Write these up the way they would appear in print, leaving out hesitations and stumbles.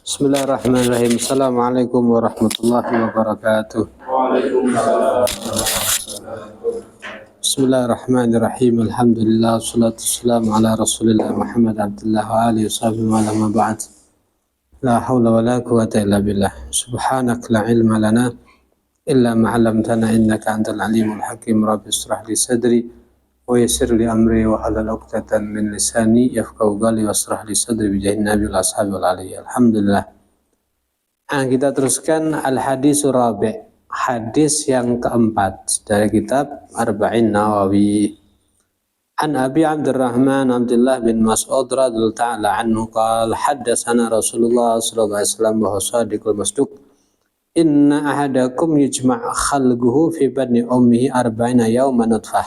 Bismillahirrahmanirrahim. Assalamualaikum warahmatullahi wabarakatuh. Bismillahirrahmanirrahim. Alhamdulillah, wassalatu wassalamu ala Rasulillah Muhammad Abdullah wa alihi washabihi wa ala ma ba'd. La haula wa la quwwata illa billah. Subhanak la ilma lana illa ma 'allamtana innaka antal alimul hakim. Rabbi ishrah li sadri wa yassir li amri wa halal 'uqdatam min lisani yafqahu qawli washrah li sadri bi jahin nabi wal ashabi wal ali. Alhamdulillah. Kita teruskan al-hadis rabi', hadis yang keempat dari kitab Arba'in Nawawi. An Abi Abdurrahman Abdullah bin Mas'ud radhiyallahu ta'ala anhu qala haddatsana Rasulullah sallallahu alaihi wasallam wa shadiqul masduq inna ahadakum yujma' khalquhu fi batni ummihi arba'ina yawman nutfah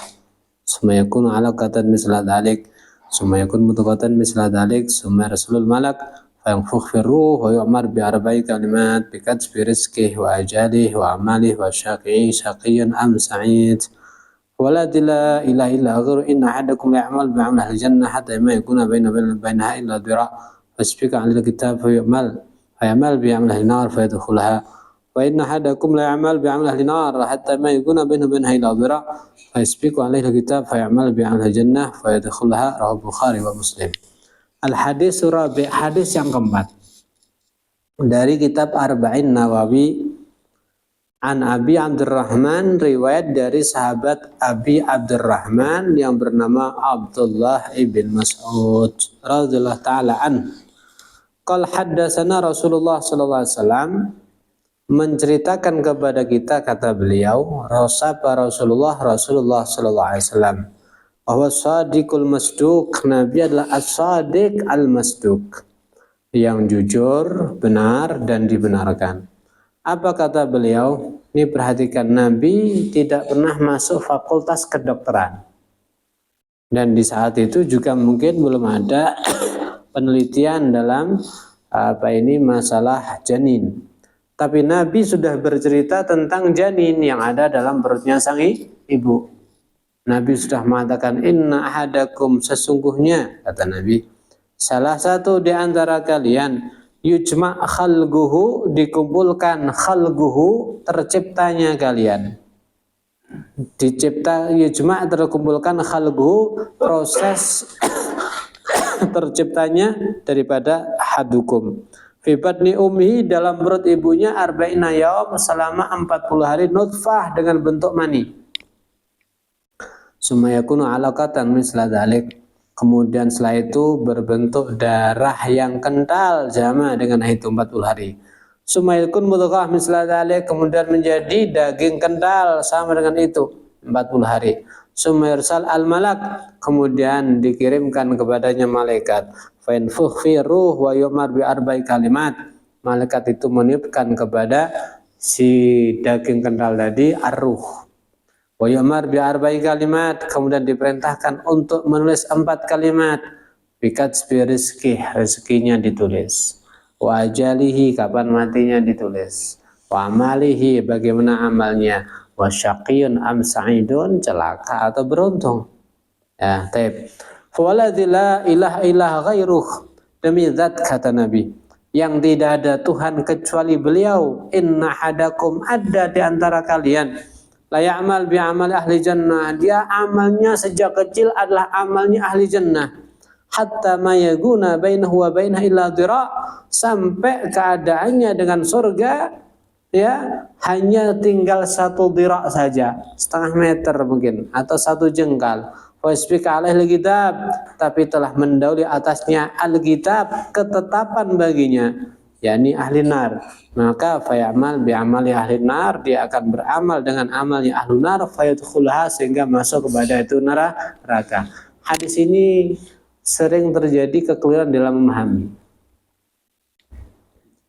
summa yakunu 'alaqatan misla dhalik summa yakunu mudghatan misla dhalik summa rasulul malak fayanfukh fi ruh wa yu'mar bi arba'i kalimat bi katbi rizqihi wa ajalihi wa amalihi wa shaqiyyun am sa'id wala la ilaha illa ghairu inna ahadakum la ya'mal bi 'amali al-jannah hatta ma yakuna bainaha illa dhira' fasbika 'ala al-kitab fa yamal bi 'amali an-nar fa yadkhulaha wa inna ahadakum la ya'mal bi 'amali an-nar hatta ma yakuna bainaha illa dhira' fasbiku 'alaihi al-kitab fa yamal bi 'amali al-jannah fa yadkhulaha rawahu Bukhari wa Muslim. Al-hadis rabi', hadis yang keempat dari kitab Arba'in Nawawi. An Abi Abdurrahman, riwayat dari sahabat Abi Abdurrahman yang bernama Abdullah ibn Mas'ud radhiyallahu ta'ala an. Qala haddatsana Rasulullah sallallahu alaihi wasallam, menceritakan kepada kita, kata beliau, Rasulullah sallallahu alaihi wasallam, bahwa shadiqul masduq, Nabi adalah as-shadiq al-masduq, yang jujur, benar dan dibenarkan. Apa kata beliau? Ini perhatikan, Nabi tidak pernah masuk fakultas kedokteran. Dan di saat itu juga mungkin belum ada penelitian dalam masalah janin. Tapi Nabi sudah bercerita tentang janin yang ada dalam perutnya sang ibu. Nabi sudah mengatakan, inna ahadakum, sesungguhnya, kata Nabi, salah satu di antara kalian, yujma' khalguhu, dikumpulkan, khalguhu, terciptanya kalian. Yujma' terkumpulkan, khalguhu, proses terciptanya daripada hadukum. Fi batni ummi, dalam perut ibunya, arba'ina yawm, selama 40 hari, nutfah, dengan bentuk mani. Summa yakunu 'alaqatan misla dhalik, kemudian setelah itu berbentuk darah yang kental sama dengan itu 40 hari. Summa yakun mudghah misla dhalik, kemudian menjadi daging kental sama dengan itu 40 hari. Summa yursal al-malak, kemudian dikirimkan kepadanya malaikat. Fa yanfukh fi ruh wa yu'mar bi arba'i kalimat. Malaikat itu meniupkan kepada si daging kental tadi ar-ruh. Wa yu'mar bi arba'i kalimat, kemudian diperintahkan untuk menulis 4 kalimat. Bikatsbi rizqih, rezekinya ditulis. Wa ajalihi, kapan matinya ditulis. Wa amalihi, bagaimana amalnya. Wa syaqiyyun am sa'idun, celaka atau beruntung. Ya, taib. Fawaladzi la ilaha illa ghairuh, demi zat, kata Nabi, yang tidak ada Tuhan kecuali beliau, inna hadakum, ada di antara kalian, la ya'mal bi amali ahli jannah, dia amalnya sejak kecil adalah amalnya ahli jannah, hatta ma yaguna bainahu wa bainaha illa dhira', sampai keadaannya dengan surga ya hanya tinggal 1 dhira' saja, setengah meter mungkin, atau 1 jengkal. Wasbika alaihi kitab, tapi telah mendahului atasnya al-kitab, ketetapan baginya, yakni ahli nar. Maka fayamal bi amali ahli nar, dia akan beramal dengan amalnya ahli nar, fayadkhulaha, sehingga masuk kepada itu neraka. Hadis ini sering terjadi kekeliruan dalam memahami.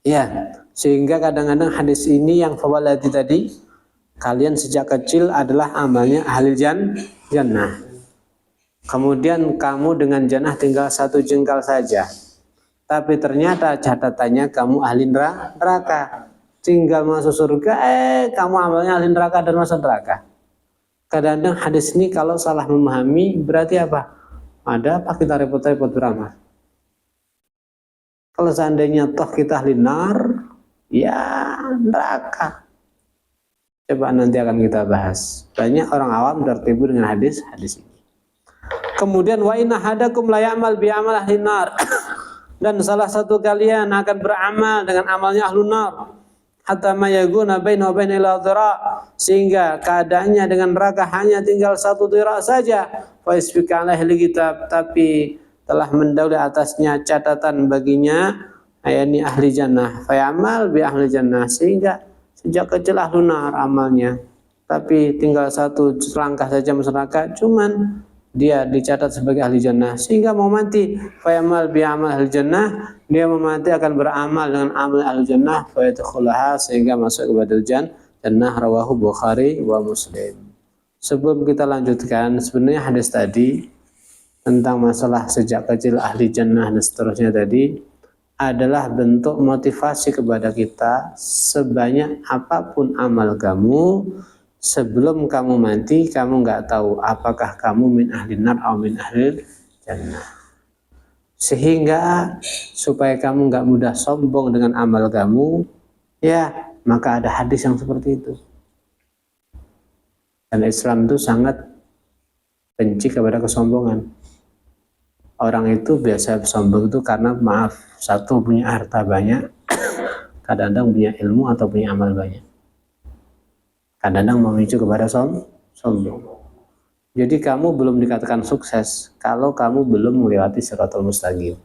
Ya, sehingga kadang-kadang hadis ini yang fawalati tadi, kalian sejak kecil adalah amalnya ahli jannah. Kemudian kamu dengan jannah tinggal 1 jengkal saja. Tapi ternyata catatannya kamu ahli neraka. Tinggal masuk surga, kamu amalnya ahli neraka dan masuk neraka. Kadang-kadang hadis ini kalau salah memahami berarti apa? Ada apa kita repot-repot beramal? Kalau seandainya toh kita ahli nar, ya neraka. Coba nanti akan kita bahas. Banyak orang awam tertipu dengan hadis ini. Kemudian wa inna hadakum la ya'mal bi amal ahli nar. Dan salah satu kalian akan beramal dengan amalnya ahlun nar. Hatta ma yaguna bainahu wa bainal dhira, sehingga keadaannya dengan neraka hanya tinggal 1 dhira saja. Fa isbika alaihi kitab, tapi telah mendahului atasnya catatan baginya, ayani ahli jannah, fayamal bi ahli jannah, sehingga sejak kecil ahli nar amalnya, tapi tinggal 1 langkah saja masuk neraka, cuman dia dicatat sebagai ahli jannah, sehingga mau mati fayamal bi amal ahli jannah, dia mau mati akan beramal dengan amal ahli jannah, fayadkhulaha, sehingga masuk kepada jannah. Rawahu Bukhari wa Muslim. Sebelum kita lanjutkan, sebenarnya hadis tadi tentang masalah sejak kecil ahli jannah dan seterusnya tadi adalah bentuk motivasi kepada kita, sebanyak apapun amal kamu, sebelum kamu mati kamu nggak tahu apakah kamu min ahli nar atau min ahli jannah. Sehingga supaya kamu nggak mudah sombong dengan amal kamu, ya maka ada hadis yang seperti itu. Dan Islam itu sangat benci kepada kesombongan. Orang itu biasa sombong itu karena maaf, 1 punya harta banyak, kadang-kadang punya ilmu atau punya amal banyak. Kadang-kadang memicu kepada sombong. Jadi kamu belum dikatakan sukses kalau kamu belum melewati Shiratal Mustaqim.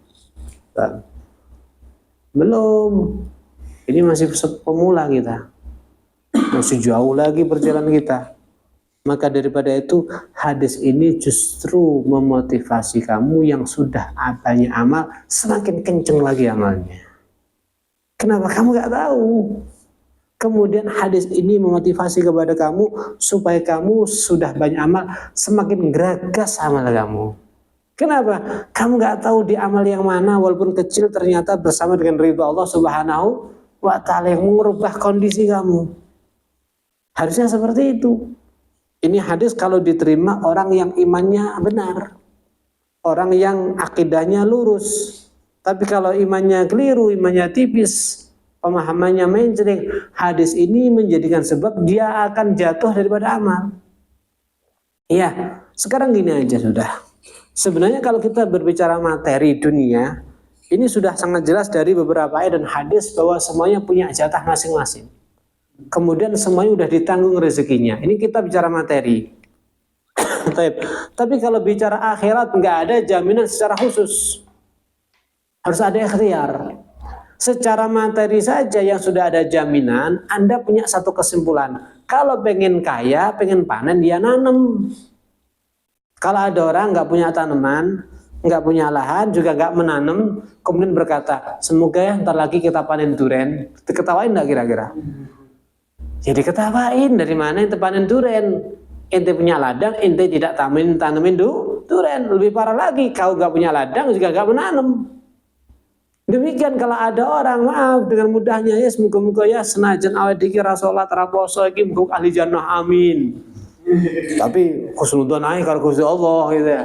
Belum. Ini masih pemula kita. Masih jauh lagi perjalanan kita. Maka daripada itu, hadis ini justru memotivasi kamu yang sudah banyak amal, semakin kenceng lagi amalnya. Kenapa? Kamu gak tahu. Kemudian hadis ini memotivasi kepada kamu supaya kamu sudah banyak amal, semakin geragas amal kamu. Kenapa? Kamu gak tahu di amal yang mana, walaupun kecil, ternyata bersama dengan ridha Allah Subhanahu wa Ta'ala yang mengubah kondisi kamu. Harusnya seperti itu. Ini hadis kalau diterima orang yang imannya benar, orang yang akidahnya lurus. Tapi kalau imannya keliru, imannya tipis, pemahamannya mencering, hadis ini menjadikan sebab dia akan jatuh daripada amal. Iya, sekarang gini aja sudah. Sebenarnya kalau kita berbicara materi dunia, ini sudah sangat jelas dari beberapa ayat dan hadis bahwa semuanya punya jatah masing-masing. Kemudian semuanya udah ditanggung rezekinya. Ini kita bicara materi. Tapi kalau bicara akhirat nggak ada jaminan secara khusus. Harus ada ikhtiar. Secara materi saja yang sudah ada jaminan, Anda punya satu kesimpulan. Kalau pengen kaya, pengen panen, dia nanam. Kalau ada orang nggak punya tanaman, nggak punya lahan, juga nggak menanam, kemudian berkata, semoga ya ntar lagi kita panen durian. Diketawain nggak kira-kira? Jadi ketawain, dari mana ente panen durian? Ente punya ladang, ente tidak tanamin durian. Lebih parah lagi, kau gak punya ladang juga gak menanam. Demikian kalau ada orang, maaf dengan mudahnya ya, semoga-moga ya senajan awet dikira sholat raposo iki muga ahli jannah amin. Tapi khusnudzon ae karo Gusti Allah gitu ya.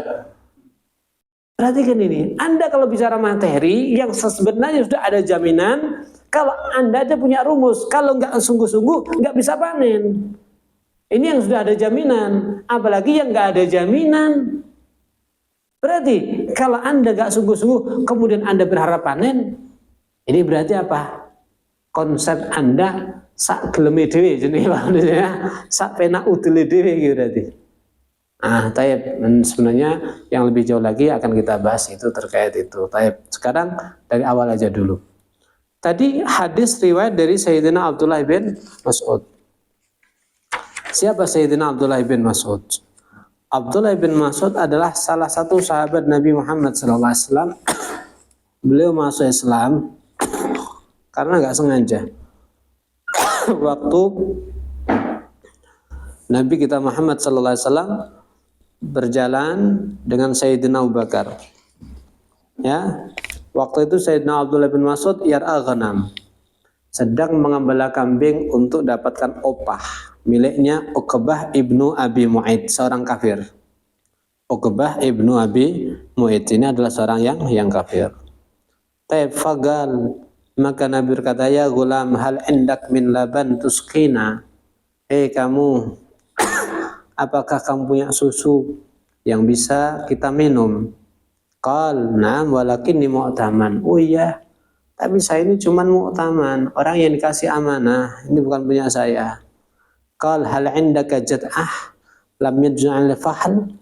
Perhatikan ini, Anda kalau bicara materi yang sebenarnya sudah ada jaminan. Kalau Anda aja punya rumus, kalau nggak sungguh-sungguh nggak bisa panen. Ini yang sudah ada jaminan, apalagi yang nggak ada jaminan. Berarti kalau Anda nggak sungguh-sungguh, kemudian Anda berharap panen, ini berarti apa? Konsep Anda sak geleme dhewe jenenge maksudnya, sak penak udele dhewe gitu berarti. Sebenarnya yang lebih jauh lagi akan kita bahas itu terkait itu. Sekarang dari awal aja dulu. Tadi hadis riwayat dari Sayyidina Abdullah bin Mas'ud. Siapa Sayyidina Abdullah bin Mas'ud? Abdullah bin Mas'ud adalah salah satu sahabat Nabi Muhammad SAW. Beliau masuk Islam karena nggak sengaja. Waktu Nabi kita Muhammad SAW berjalan dengan Sayyidina Abu Bakar. Ya. Waktu itu Sayyidina Abdullah bin Mas'ud yar'a ghanam, sedang mengembala kambing untuk dapatkan opah miliknya Uqbah ibnu Abi Mu'aid, seorang kafir. Uqbah ibnu Abi Mu'aid ini adalah seorang yang kafir. Fagal, maka Nabi berkata, ya gulam, hal indak min laban tusqina. Kamu, apakah kamu punya susu yang bisa kita minum? Qal, na'am walakinni mu'taman. Oh iya, tapi saya ini cuman mu'taman, orang yang dikasih amanah, ini bukan punya saya. Qal, hal indaka jad'ah lam yaj'al fahl.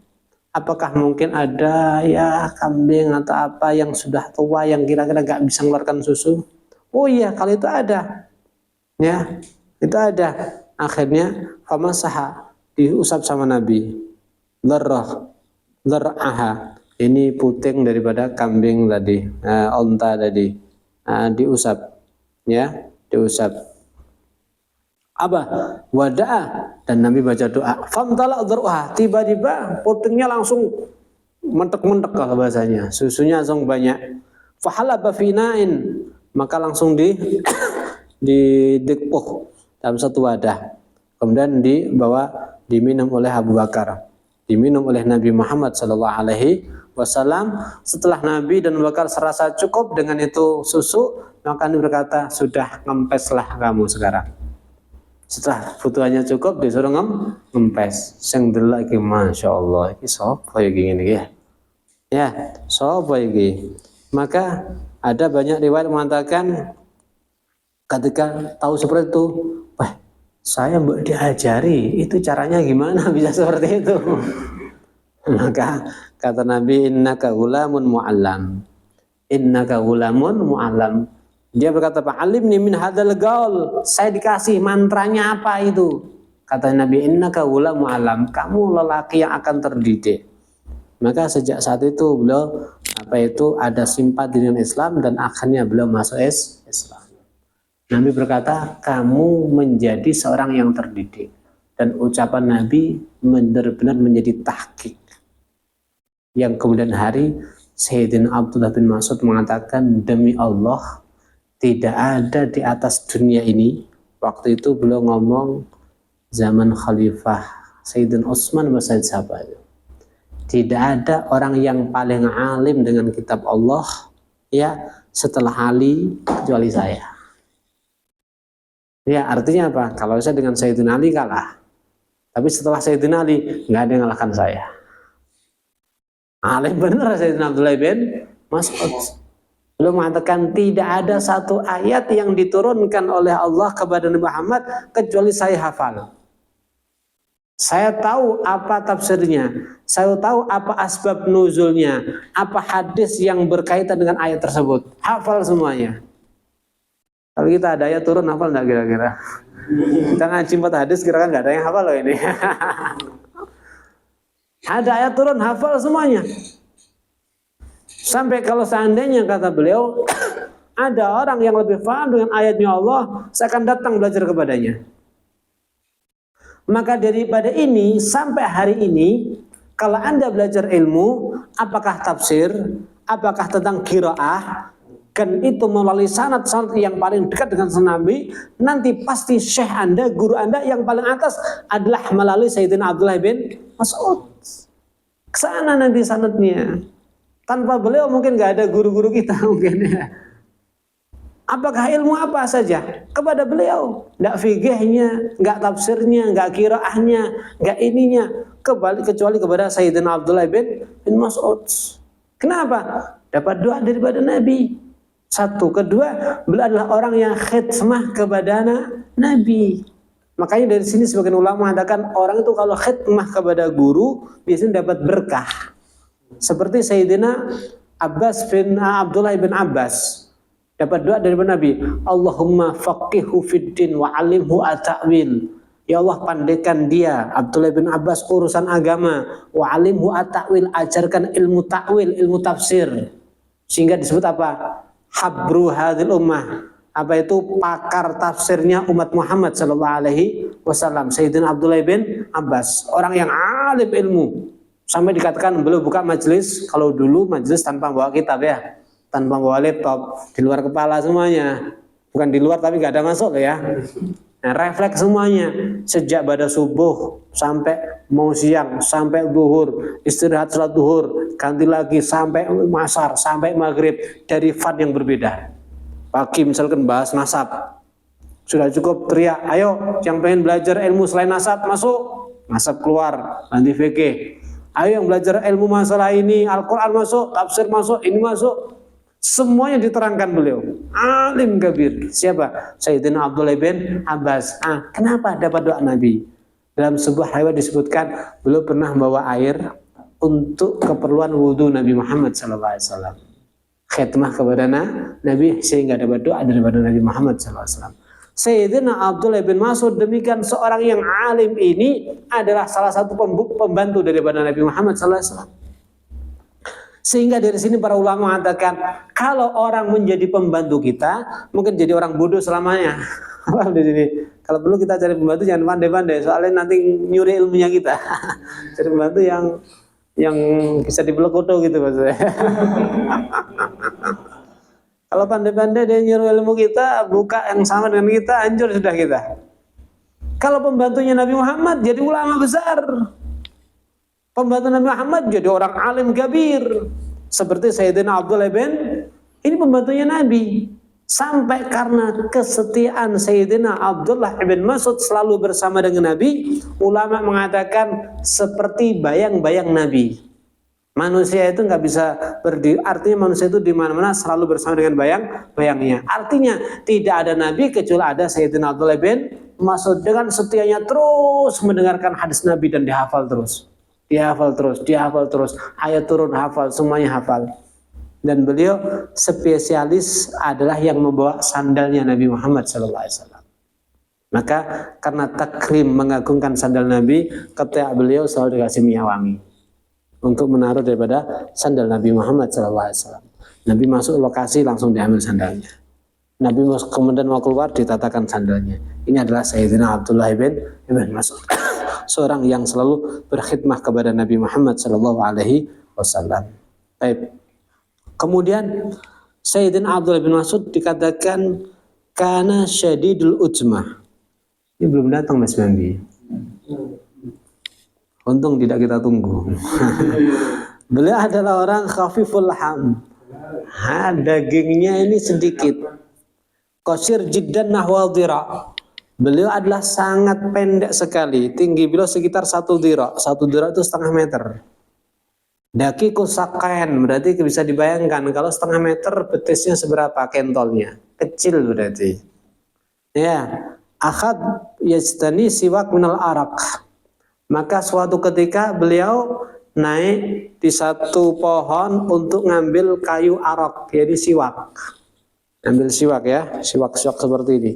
Apakah mungkin ada ya kambing atau apa yang sudah tua yang kira-kira gak bisa mengeluarkan susu? Oh iya, kalau itu ada. Ya, itu ada. Akhirnya famasaha, diusap sama Nabi. Dhar'aha. Ini puting daripada kambing tadi, onta tadi. Diusap. Ya, diusap. Apa? Wada'a, dan Nabi baca doa. Famtala dhar'aha, tiba-tiba putingnya langsung mentek-mentek kalau bahasanya. Susunya langsung banyak. Fahalaba fina'in, maka langsung didekpuh dalam satu wadah. Kemudian diminum oleh Abu Bakar. Diminum oleh Nabi Muhammad SAW. Setelah Nabi dan Abu Bakar serasa cukup dengan itu susu, maka Nabi berkata, sudah ngempeslah kamu sekarang. Setelah butuhannya cukup, disuruh ngempes. Sing delok iki masyaallah, iki sapa iki ngene iki ya? Ya, sapa iki? Maka ada banyak riwayat mengatakan ketika tahu seperti itu, wah, saya mbok diajari, itu caranya gimana bisa seperti itu? Maka kata Nabi, innaka ghulamun mu'allam. Innaka ghulamun mu'allam. Dia berkata, "Fa'alimni min hadzal gaul." Saya dikasih mantranya apa itu? Kata Nabi, "Innaka ghulamun mu'allam." Kamu lelaki yang akan terdidik. Maka sejak saat itu beliau ada simpati dengan Islam dan akhirnya beliau masuk Islam. Nabi berkata, "Kamu menjadi seorang yang terdidik." Dan ucapan Nabi benar-benar menjadi tahqiq. Yang kemudian hari Sayyidina Abdullah bin Mas'ud mengatakan, demi Allah, tidak ada di atas dunia ini. Waktu itu beliau ngomong zaman Khalifah Sayyidina Utsman bin Affan. Tidak ada orang yang paling alim dengan kitab Allah ya setelah Ali kecuali saya. Ya, artinya apa? Kalau saya dengan Sayyidina Ali kalah. Tapi setelah Sayyidina Ali nggak ada yang ngalahkan saya. Alim benar Sayyidina Abdullah bin Mas'ud. Beliau mengatakan tidak ada satu ayat yang diturunkan oleh Allah kepada Nabi Muhammad kecuali saya hafal. Saya tahu apa tafsirnya, saya tahu apa asbab nuzulnya, apa hadis yang berkaitan dengan ayat tersebut. Hafal semuanya. Kalau kita ada ayat turun, hafal enggak kira-kira? Kita ngaji 4 hadis, kira-kira enggak ada yang hafal loh ini. Ada ayat turun, hafal semuanya. Sampai kalau seandainya kata beliau ada orang yang lebih paham dengan ayatnya Allah, saya akan datang belajar kepadanya. Maka daripada ini sampai hari ini, kalau Anda belajar ilmu, apakah tafsir, apakah tentang qiraah, kan itu melalui sanad-sanad yang paling dekat dengan Nabi, nanti pasti syekh Anda, guru Anda yang paling atas adalah melalui Sayyidina Abdullah bin Mas'ud. Kesana nanti sanadnya. Tanpa beliau mungkin nggak ada guru-guru kita mungkin ya. Apakah ilmu apa saja kepada beliau? Nggak fikihnya, nggak tafsirnya, nggak qiraahnya, nggak ininya. Kecuali kepada Sayyidina Abdullah bin Mas'ud. Kenapa? Dapat doa daripada Nabi. Satu, kedua, beliau adalah orang yang khidmah kepada Nabi. Makanya dari sini sebagian ulama mengatakan orang itu kalau khidmah kepada guru biasanya dapat berkah. Seperti Sayyidina Abdullah bin Abbas dapat doa dari Nabi, Allahumma faqihhu fiddin wa alimhu at-ta'wil. Ya Allah, pandaikan dia Abdullah bin Abbas urusan agama, wa alimhu at-ta'wil, ajarkan ilmu ta'wil, ilmu tafsir. Sehingga disebut apa? Habru hadhil ummah. Apa itu? Pakar tafsirnya umat Muhammad sallallahu alaihi wasallam, Sayyidina Abdullah bin Abbas, orang yang alim ilmu. Sampai dikatakan beliau buka majelis, kalau dulu majelis tanpa bawa kitab ya, tanpa bawa laptop, di luar kepala semuanya. Bukan di luar tapi nggak ada masuk ya. Nah, refleks semuanya sejak pada subuh sampai mau siang, sampai zuhur, istirahat salat zuhur, ganti lagi sampai masar, sampai maghrib, dari fad yang berbeda. Pagi misalkan bahas nasab, sudah cukup teriak, ayo yang pengen belajar ilmu selain nasab masuk, nasab keluar, nanti fikih. Ayo yang belajar ilmu masalah ini, Al-Quran masuk, tafsir masuk, ini masuk. Semuanya diterangkan beliau. Alim kabir. Siapa? Sayyidina Abdullah bin Abbas. Kenapa dapat doa Nabi? Dalam sebuah riwayat disebutkan beliau pernah membawa air untuk keperluan wudhu Nabi Muhammad SAW. Khidmah kepada Nabi sehingga dapat doa daripada Nabi Muhammad SAW. Sayyidina Abdullah bin Mas'ud demikian seorang yang alim ini adalah salah satu pembantu daripada Nabi Muhammad SAW. Sehingga dari sini para ulama mengatakan kalau orang menjadi pembantu kita mungkin jadi orang bodoh selamanya. Kalau perlu kita cari pembantu jangan pandai-pandai, soalnya nanti nyuri ilmunya kita. Cari pembantu yang bisa dipeluk kutu gitu maksudnya. Kalau pandai-pandai dia nyuruh ilmu kita, buka yang sama dengan kita, hancur sudah kita. Kalau pembantunya Nabi Muhammad jadi ulama besar. Pembantu Nabi Muhammad jadi orang alim kabir. Seperti Sayyidina Abdullah bin, ini pembantunya Nabi. Sampai karena kesetiaan Sayyidina Abdullah bin Mas'ud selalu bersama dengan Nabi, ulama mengatakan seperti bayang-bayang Nabi. Manusia itu nggak bisa berdiri, artinya manusia itu di mana-mana selalu bersama dengan bayang-bayangnya. Artinya tidak ada Nabi kecuali ada Sayyidina Abdullah bin Mas'ud dengan setianya terus mendengarkan hadis Nabi dan dihafal terus. Dihafal terus, ayat turun hafal, semuanya hafal. Dan beliau spesialis adalah yang membawa sandalnya Nabi Muhammad SAW. Maka karena takrim mengagungkan sandal Nabi, ketika beliau selalu dikasih minyak wangi untuk menaruh daripada sandal Nabi Muhammad SAW. Nabi masuk lokasi langsung diambil sandalnya. Nabi kemudian mau keluar ditatakan sandalnya. Ini adalah Sayyidina Abdullah bin Mas'ud. Seorang yang selalu berkhidmah kepada Nabi Muhammad SAW. Baik. Kemudian Sayyidina Abdullah bin Mas'ud dikatakan kana syadidul ujmah. Ini belum datang Mas Bambi. Untung tidak kita tunggu. Beliau adalah orang khafiful laham. Dagingnya ini sedikit. Qasir jiddan nahwal dhira'. Beliau adalah sangat pendek sekali. Tinggi beliau sekitar 1 dhira'. 1 dhira' itu setengah meter. Dakiku sakain, berarti bisa dibayangkan kalau setengah meter betisnya seberapa kentolnya. Kecil berarti. Ya, akhad yajtani siwak minal arak. Maka suatu ketika beliau naik di satu pohon untuk ngambil kayu arak, jadi siwak. Ambil siwak ya, siwak-siwak seperti ini.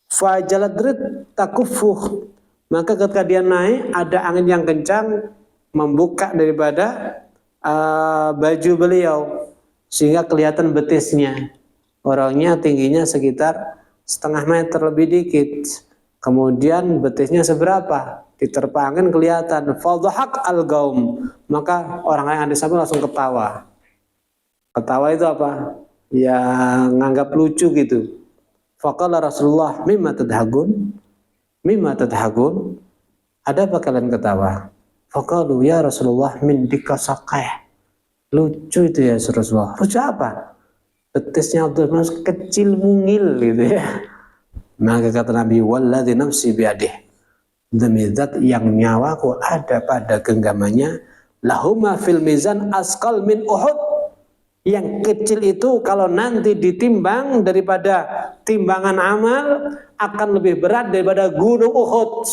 Fajaladrit takufuh. Maka ketika dia naik, ada angin yang kencang membuka daripada baju beliau sehingga kelihatan betisnya. Orangnya tingginya sekitar setengah meter lebih dikit. Kemudian betisnya seberapa? Diterpa angin kelihatan. Fadhahak al-gaum. Maka orang yang di samping langsung ketawa. Ketawa itu apa? Ya nganggap lucu gitu. Faqala Rasulullah, mimma tadhagun? Mimma tadhagun? Ada apa kalian ketawa? Faqalu ya Rasulullah min dikasaqah. Lucu itu ya Rasulullah. Lucu apa? Betisnya Abdul Mas'ud kecil mungil gitu ya. Maka kata Nabi, walladzi nafsi biadih. Demi zat yang nyawaku ada pada genggamannya, lahuma fil mizan asqal min Uhud. Yang kecil itu kalau nanti ditimbang daripada timbangan amal akan lebih berat daripada gunung Uhud.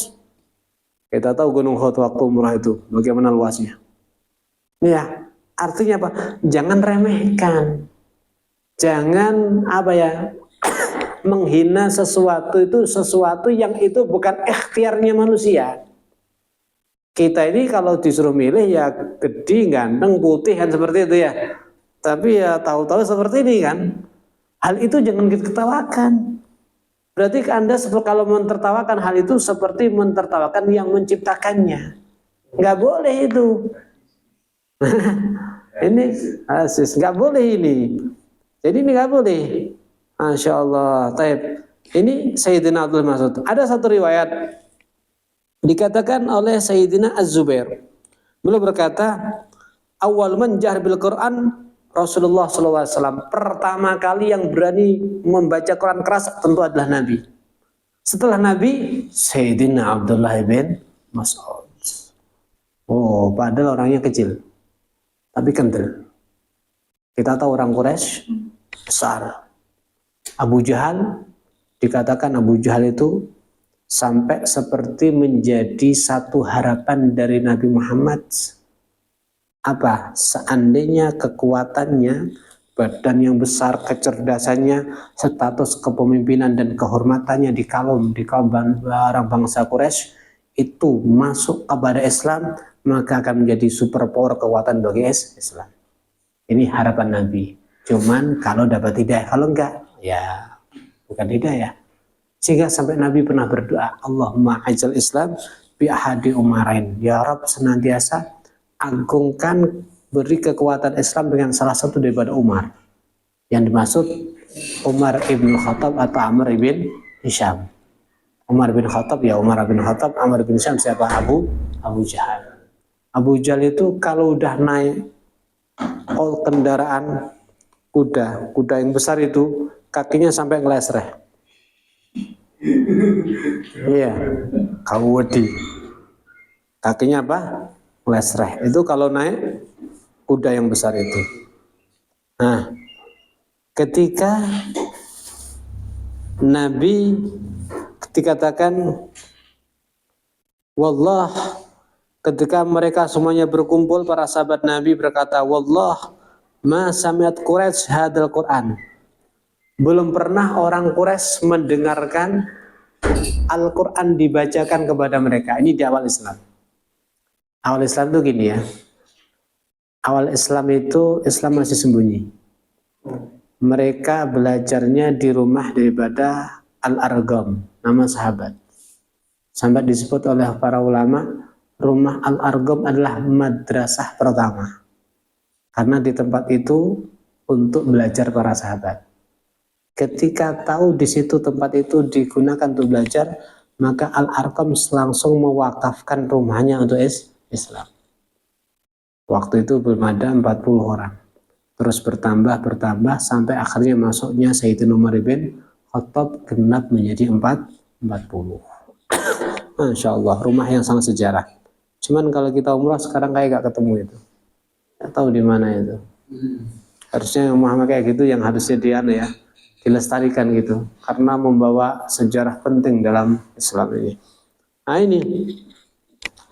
Kita tahu gunung Uhud waktu umrah itu bagaimana luasnya. Ya, artinya apa? Jangan remehkan. Jangan menghina sesuatu itu sesuatu yang itu bukan ikhtiarnya manusia. Kita ini kalau disuruh milih ya gede, ganteng, putih kan seperti itu ya. Tapi ya tahu-tahu seperti ini kan. Hal itu jangan kita ketawakan. Berarti Anda kalau mentertawakan hal itu seperti mentertawakan yang menciptakannya. Nggak boleh itu. Ini nggak boleh ini. Jadi ini nggak boleh. Masya Allah. Taib. Ini Sayyidina Abdul Mas'ud. Ada satu riwayat dikatakan oleh Sayyidina Az-Zubair. Beliau berkata, awal man jahar bil Quran Rasulullah SAW. Pertama kali yang berani membaca Quran keras tentu adalah Nabi. Setelah Nabi, Sayyidina Abdullah bin Mas'ud. Oh, padahal orangnya kecil, tapi kental. Kita tahu orang Quraisy besar. Abu Jahal, dikatakan Abu Jahal itu sampai seperti menjadi satu harapan dari Nabi Muhammad. Apa? Seandainya kekuatannya, badan yang besar, kecerdasannya, status kepemimpinan dan kehormatannya di kaum orang bangsa Quraisy itu masuk kepada Islam, maka akan menjadi super power kekuatan bagi Islam. Ini harapan Nabi. Cuman kalau dapat hidayah, kalau enggak, ya bukan hidayah. Sehingga sampai Nabi pernah berdoa, Allahumma ajal Islam bi ahadi umarain. Ya Rabb, senantiasa agungkan, beri kekuatan Islam dengan salah satu daripada Umar. Yang dimaksud Umar ibn Khattab atau Amr ibn Hisham. Umar bin Khattab, ya Umar bin Khattab. Amr bin Hisham siapa? Abu Jahal. Abu Jahal itu kalau udah naik kendaraan kuda yang besar itu, kakinya sampai ngelesreh. Iya, kawudi. Kakinya apa? Ngelesreh. Itu kalau naik kuda yang besar itu. Nah, ketika Nabi dikatakan, wallah, ketika mereka semuanya berkumpul, para sahabat Nabi berkata, wallah, ma sami'at Quraisy hadal Quran. Belum pernah orang Quraisy mendengarkan Al-Quran dibacakan kepada mereka. Ini di awal Islam. Awal Islam itu gini ya. Awal Islam itu Islam masih sembunyi. Mereka belajarnya di rumah daripada Al-Arqam, nama sahabat. Sampai disebut oleh para ulama, rumah Al-Arqam adalah madrasah pertama. Karena di tempat itu untuk belajar para sahabat. Ketika tahu di situ tempat itu digunakan untuk belajar, maka Al-Arqam langsung mewakafkan rumahnya untuk Islam. Waktu itu belum ada 40 orang. Terus bertambah sampai akhirnya masuknya Sayyidina Umar bin Khattab genap menjadi 40. Masya Allah, rumah yang sangat sejarah. Cuman kalau kita umrah sekarang kayak gak ketemu itu. Gak tahu di mana itu. Harusnya Muhammad kayak gitu yang harusnya dia dilestarikan gitu, karena membawa sejarah penting dalam Islam ini. Nah ini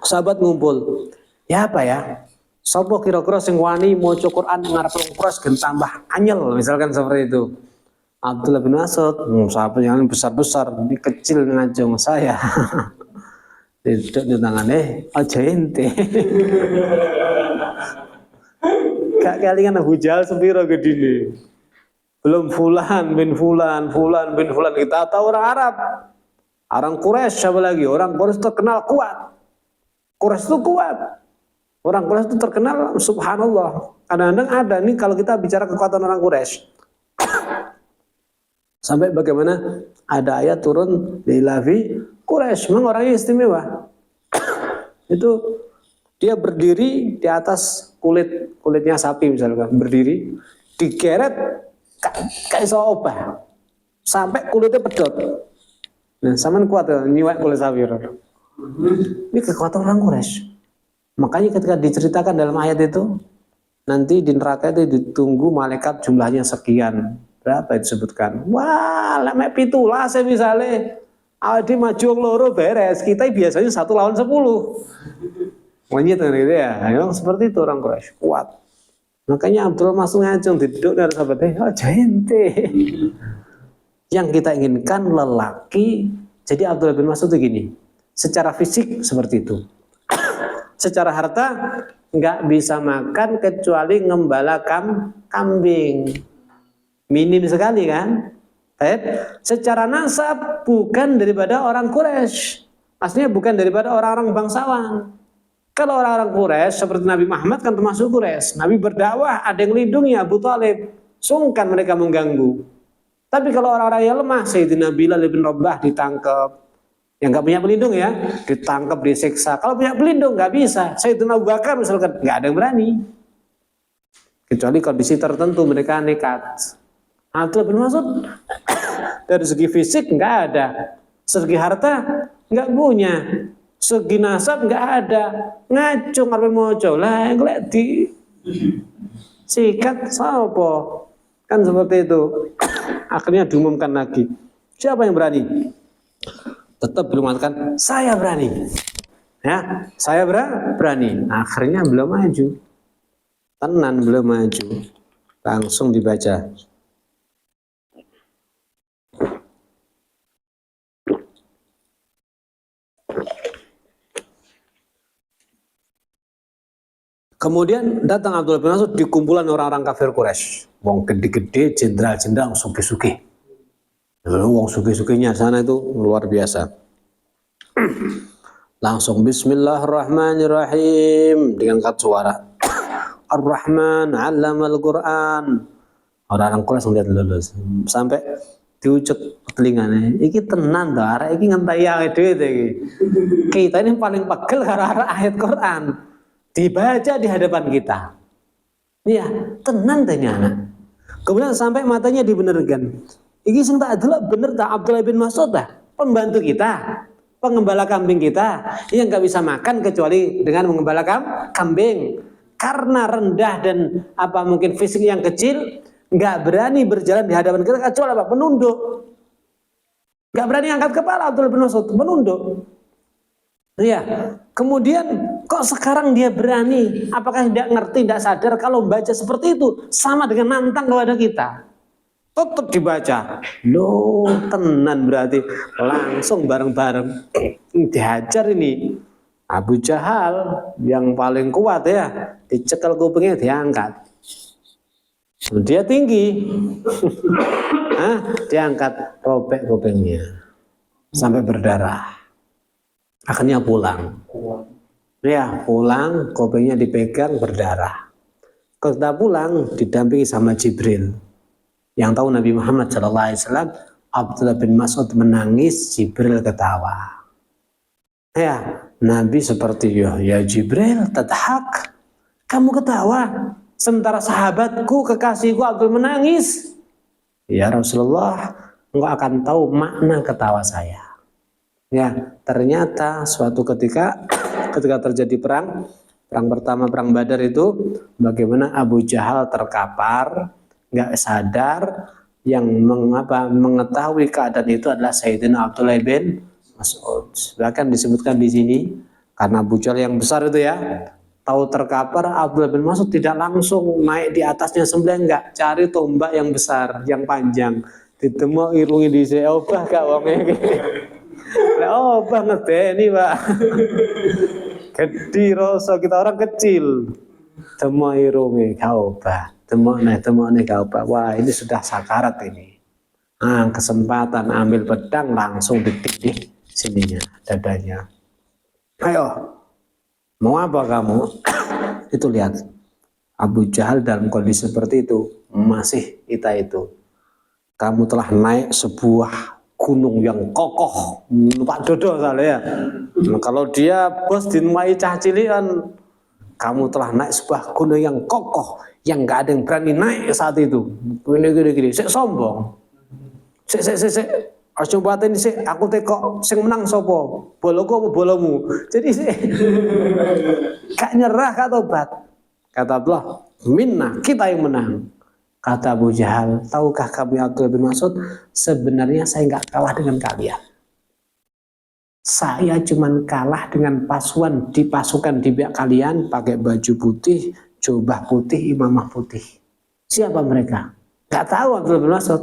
sahabat ngumpul, ya apa ya, sopo kira-kira sing wani maca Quran ngarep Quraisy gen tambah anyel, misalkan seperti itu. Abdullah bin Mas'ud, sahabat yang besar-besar, ini kecil ngajong saya. Duduk di tangannya, aja ente. Kak kalian Abu Jahal sepiro gedine. Belum fulan bin fulan kita tahu orang Arab, orang Quraisy, siapa lagi? Orang Quraisy terkenal kuat. Quraisy itu kuat. Orang Quraisy itu terkenal, subhanallah. Kadang-kadang ada nih kalau kita bicara kekuatan orang Quraisy. Sampai bagaimana ada ayat turun di Ilafi Quraisy, memang orangnya istimewa. Itu dia berdiri di atas kulitnya sapi misalkan, berdiri digeret kayak obah sampai kulitnya pedot. Nah, saman kuat ya nyiwak kulit sapi. Ini kekuatan orang Quraisy. Makanya ketika diceritakan dalam ayat itu, nanti di neraka itu ditunggu malaikat jumlahnya sekian. Berapa disebutkan? Wah, lemek pitulas misalnya. Awadi maju loro beres. Kita biasanya 1 lawan 10. Monyet gitu ya. Memang seperti itu orang Quraisy, kuat. Makanya Abdullah Mas'ud ngajeng duduk dari sahabatnya, aja ente. Yang kita inginkan lelaki. Jadi Abdullah bin Mas'ud itu gini, secara fisik seperti itu. Secara harta nggak bisa makan kecuali ngembala kambing. Minim sekali kan? Secara nasab bukan daripada orang Quraisy. Aslinya bukan daripada orang-orang bangsawan. Kalau orang-orang Quraisy seperti Nabi Muhammad kan termasuk Quraisy. Nabi berdakwah, ada yang melindungi Abu Thalib. Sungkan mereka mengganggu. Tapi kalau orang-orang yang lemah, Sayyidina Bilal bin Rabah ditangkap, yang nggak punya pelindung ya, ditangkap, disiksa. Kalau punya pelindung nggak bisa. Sayyidina Abu Bakar misalkan nggak ada yang berani. Kecuali kondisi tertentu mereka nekat. Abdullah bin Mas'ud dari segi fisik nggak ada, segi harta nggak punya, segi nasab nggak ada, ngacung arep mojo lah, ngelek di sikat sopo, kan seperti itu. Akhirnya diumumkan lagi, siapa yang berani? Tetap belum mengatakan saya berani, ya saya berani. Akhirnya belum maju, tenan belum maju, langsung dibaca. Kemudian datang Abdullah bin Mas'ud di kumpulan orang-orang kafir Quraisy. Wong gede-gede, jenderal-jenderal, suki-suki. Wong suki-sukinya sana itu luar biasa. Langsung Bismillahirrahmanirrahim dengan kat suara. Ar-Rahman 'allamal Qur'an. Orang-orang Quraisy ngeliat lulus sampai diucek telingane. Iki tenan to, arek iki ngentai awake dhewe iki. Kita ini paling pegel karo ayat Quran. Dibaca di hadapan kita. Iya, tenan tanya anak. Kemudian sampai matanya dibenerkan. Iki sing tak adalah bener tak Abdullah bin Mas'ud dah, pembantu kita, pengembala kambing kita, yang nggak bisa makan kecuali dengan mengembala kambing. Karena rendah dan apa mungkin fisik yang kecil, nggak berani berjalan di hadapan kita kecuali apa? Menunduk. Nggak berani angkat kepala Abdullah bin Mas'ud, menunduk. Iya. Kemudian kok sekarang dia berani? Apakah tidak ngerti, tidak sadar kalau baca seperti itu sama dengan nantang kepada kita? Tetap dibaca. Loh, tenan berarti langsung bareng-bareng dihajar ini. Abu Jahal yang paling kuat ya, dicekel kupingnya diangkat. Dia tinggi. Diangkat, robek kupingnya sampai berdarah. Akhirnya pulang. Ya, pulang, kupingnya dipegang berdarah. Ketika pulang didampingi sama Jibril. Yang tahu Nabi Muhammad SAW, Abdullah bin Mas'ud menangis, Jibril ketawa. Ya, Nabi seperti ya Jibril, tadhak, kamu ketawa. Sementara sahabatku, kekasihku Abdul menangis. Ya Rasulullah, engkau akan tahu makna ketawa saya. Ya, ternyata suatu ketika terjadi perang pertama, perang Badar itu, bagaimana Abu Jahal terkapar, nggak sadar, yang mengetahui keadaan itu adalah Sayyidina Abdullah bin Mas'ud. Bahkan disebutkan di sini, karena Abu Jahal yang besar itu ya, tahu terkapar, Abdullah bin Mas'ud tidak langsung naik di atasnya sembelih, enggak, cari tombak yang besar, yang panjang, ditemu irungi di seobah kak wongnya. Oh banget deh ini pak. Gede rasa kita orang kecil. Temu irungi kau pak. Temu nih kau pak. Wah ini sudah sakarat ini. Kesempatan ambil pedang langsung ditindih sininya, dadanya. Ayo, mau apa kamu? Itu lihat. Abu Jahal dalam kondisi seperti itu masih kita itu. Kamu telah naik sebuah gunung yang kokoh, Pak Dodo soalnya ya. Nah, kalau dia bos dinamai cah cilian, kamu telah naik sebuah gunung yang kokoh, yang nggak ada yang berani naik saat itu. Gini, sik sombong, sik, harus coba ini sik, aku tekok, sing menang sopo, boloku apa bolomu. Jadi sik, gak nyerah, gak tobat. Kata Allah, minna, kita yang menang. Kata Abu Jahal, tahukah kamu Abdullah bin Mas'ud, sebenarnya saya nggak kalah dengan kalian. Saya cuma kalah dengan pasukan di pihak kalian, pakai baju putih, jubah putih, imamah putih. Siapa mereka? Nggak tahu Abdullah bin Mas'ud.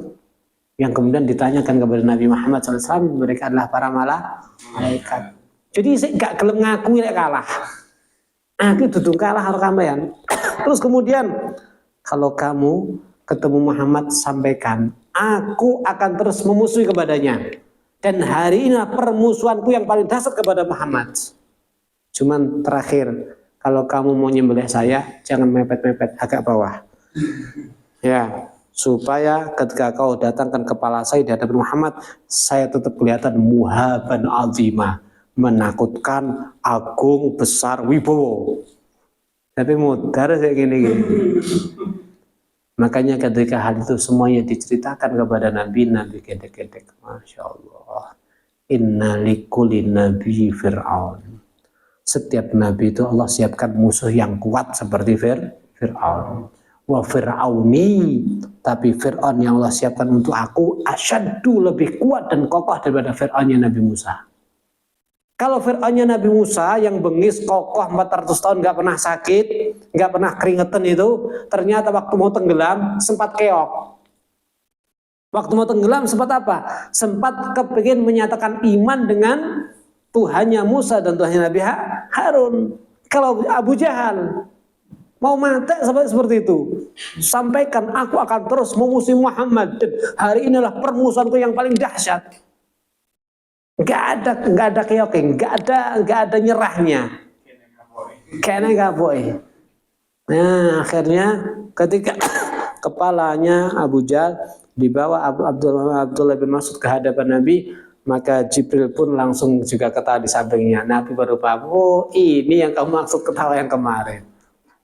Yang kemudian ditanyakan kepada Nabi Muhammad SAW, mereka adalah para malaikat. Jadi saya nggak gelem ngaku ya kalah. Aku duduk kalah harus kambayan. Terus kemudian, kalau kamu ketemu Muhammad, sampaikan, aku akan terus memusuhi kepadanya. Dan hari ini permusuhanku yang paling dasar kepada Muhammad. Cuman terakhir, kalau kamu mau nyembelih saya, jangan mepet-mepet, agak bawah. Ya, supaya ketika kau datangkan kepala saya di hadapan Muhammad, saya tetap kelihatan muhaban azima, menakutkan, agung, besar, wibowo. Tapi mudar kayak gini-gini. Makanya ketika hal itu semuanya diceritakan kepada Nabi, Nabi gedek-gedek, Masya Allah. Inna likulli nabi Fir'aun. Setiap Nabi itu Allah siapkan musuh yang kuat seperti Fir'aun. Wa Fir'auni, tapi Fir'aun yang Allah siapkan untuk aku asyaddu, lebih kuat dan kokoh daripada Fir'aunnya Nabi Musa. Kalau Fir'aunnya Nabi Musa yang bengis kokoh 400 tahun gak pernah sakit, gak pernah keringetan itu, ternyata waktu mau tenggelam sempat keok. Waktu mau tenggelam sempat apa? Sempat kepingin menyatakan iman dengan Tuhannya Musa dan Tuhannya Nabi Harun. Kalau Abu Jahal mau mati seperti itu, sampaikan aku akan terus memusuhi Muhammad, dan hari inilah permusuhanku yang paling dahsyat. Gak ada keyoking, gak ada nyerahnya. Kayaknya gak boleh. Nah, akhirnya ketika kepalanya Abu Jahal dibawa Abdullah bin Mas'ud ke hadapan Nabi, maka Jibril pun langsung juga ketawa di sampingnya. Nabi baru paham, oh ini yang kamu maksud ketawa yang kemarin.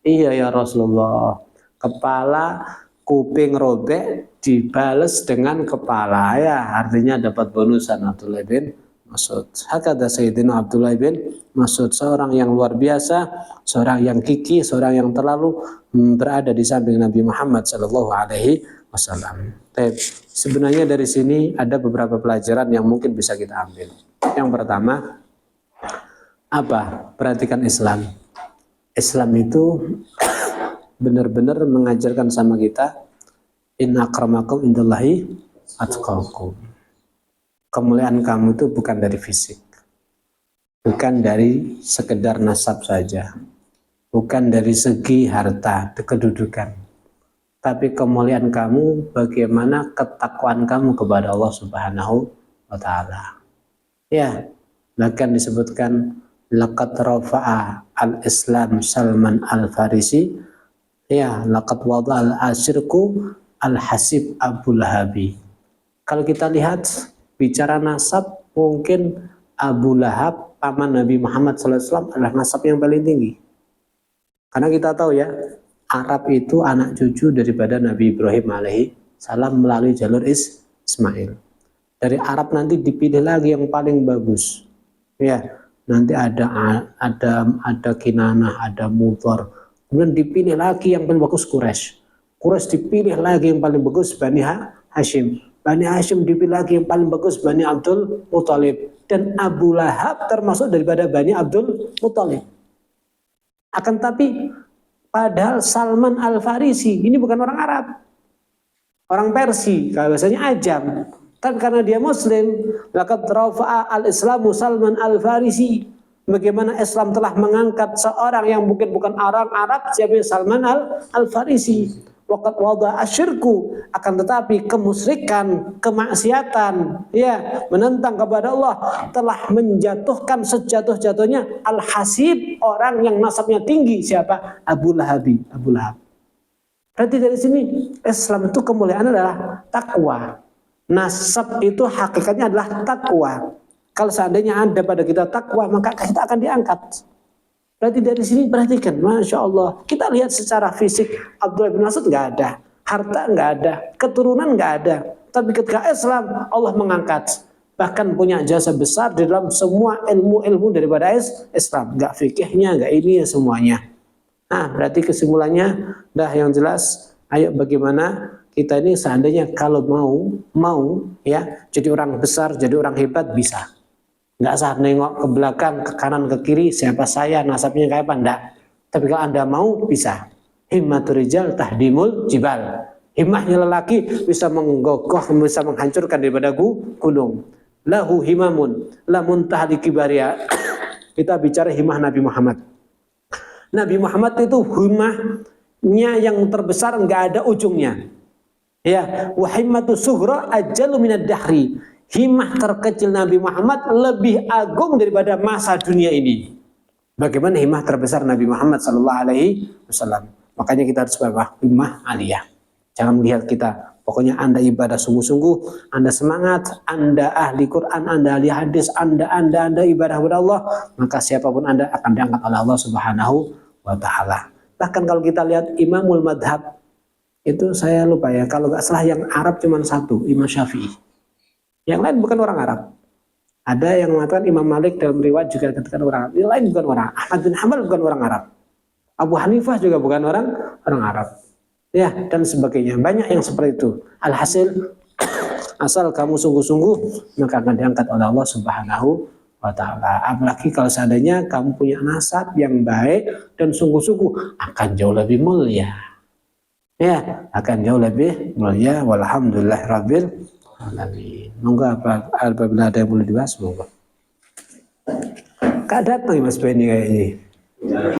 Iya ya Rasulullah, kepala kuping robek dibales dengan kepala, ya artinya dapat bonusan Abdullah bin Mas'ud. Hakada Sayyidina Abdullah bin Mas'ud, seorang yang luar biasa, seorang yang kiki, seorang yang terlalu berada di samping Nabi Muhammad Sallallahu Alaihi Wasallam. Sebenarnya dari sini ada beberapa pelajaran yang mungkin bisa kita ambil. Yang pertama, apa? Perhatikan Islam. Islam itu benar-benar mengajarkan sama kita, inna akramakum indallahi atqakum. Kemuliaan kamu itu bukan dari fisik, bukan dari sekedar nasab saja, bukan dari segi harta, kedudukan, tapi kemuliaan kamu bagaimana ketakwaan kamu kepada Allah Subhanahu wa Ta'ala. Ya, bahkan disebutkan laqad rafa'a al-Islam Salman al-Farisi, ya, laqad wada al-asyirku al-hasib Abu Lahabi. Kalau kita lihat bicara nasab, mungkin Abu Lahab paman Nabi Muhammad SAW adalah nasab yang paling tinggi. Karena kita tahu ya, Arab itu anak cucu daripada Nabi Ibrahim alaihi salam melalui jalur Ismail. Dari Arab nanti dipilih lagi yang paling bagus. Ya, nanti ada Kinanah, ada Mudhar. Kemudian dipilih lagi yang paling bagus Quraisy. Quraisy dipilih lagi yang paling bagus Bani Hashim. Bani Hashim dipilih lagi yang paling bagus Bani Abdul Muthalib, dan Abu Lahab termasuk daripada Bani Abdul Muthalib. Akan tapi padahal Salman Al-Farisi ini bukan orang Arab, orang Persia, kalau biasanya Ajam. Tapi karena dia Muslim, laqad rafa'a al-Islamu Salman Al-Farisi. Bagaimana Islam telah mengangkat seorang yang bukan orang Arab, siapa Salman Al-Farisi. Waqad wada asyirku, akan tetapi kemusyrikan, kemaksiatan, ya, menentang kepada Allah telah menjatuhkan sejatuh-jatuhnya al-hasib, orang yang nasabnya tinggi, siapa? Abu Lahab. Berarti dari sini Islam itu kemuliaan adalah takwa. Nasab itu hakikatnya adalah takwa. Kalau seandainya ada pada kita takwa, maka kita akan diangkat. Berarti dari sini perhatikan, Masya Allah, kita lihat secara fisik Abdullah bin Mas'ud nggak ada, harta nggak ada, keturunan nggak ada. Tapi ketika Islam, Allah mengangkat, bahkan punya jasa besar di dalam semua ilmu-ilmu daripada Islam. Nggak fikihnya, nggak ini ya semuanya. Nah, berarti kesimpulannya, dah yang jelas, ayo bagaimana kita ini seandainya kalau mau ya jadi orang besar, jadi orang hebat bisa. Nggak usah nengok ke belakang, ke kanan, ke kiri, siapa saya, nasabnya kayak apa, enggak. Tapi kalau Anda mau, bisa. Himmatur rijal tahdimul jibal. Himmahnya lelaki bisa menggogoh, bisa menghancurkan daripada gunung. Lahu himamun, la muntahli kibaria. Kita bicara himmah Nabi Muhammad. Nabi Muhammad itu himmahnya yang terbesar, enggak ada ujungnya. Ya, wa himmatu sughra ajalu minad dahri. Himmah terkecil Nabi Muhammad lebih agung daripada masa dunia ini. Bagaimana himmah terbesar Nabi Muhammad SAW? Makanya kita harus himmah aliyah. Jangan melihat kita. Pokoknya Anda ibadah sungguh-sungguh, Anda semangat, Anda ahli Quran, Anda ahli hadis, Anda ibadah kepada Allah, maka siapapun Anda akan diangkat oleh Allah Subhanahu wa Ta'ala. Bahkan kalau kita lihat Imamul Madhab, itu saya lupa ya, kalau nggak salah yang Arab cuma satu, Imam Syafi'i. Yang lain bukan orang Arab. Ada yang mengatakan Imam Malik dalam riwayat juga dikatakan orang Arab. Yang lain bukan orang. Ahmad bin Hanbal bukan orang Arab. Abu Hanifah juga bukan orang Arab. Ya, dan sebagainya. Banyak yang seperti itu. Alhasil, asal kamu sungguh-sungguh, maka akan diangkat oleh Allah Subhanahu wa Ta'ala. Apalagi kalau seandainya kamu punya nasab yang baik dan sungguh-sungguh, akan jauh lebih mulia. Ya, akan jauh lebih mulia. Walhamdulillahirabbil alamin. Monggo apabila ada yang boleh dibahas, monggo. Kak datang Mas Benny kayak ini.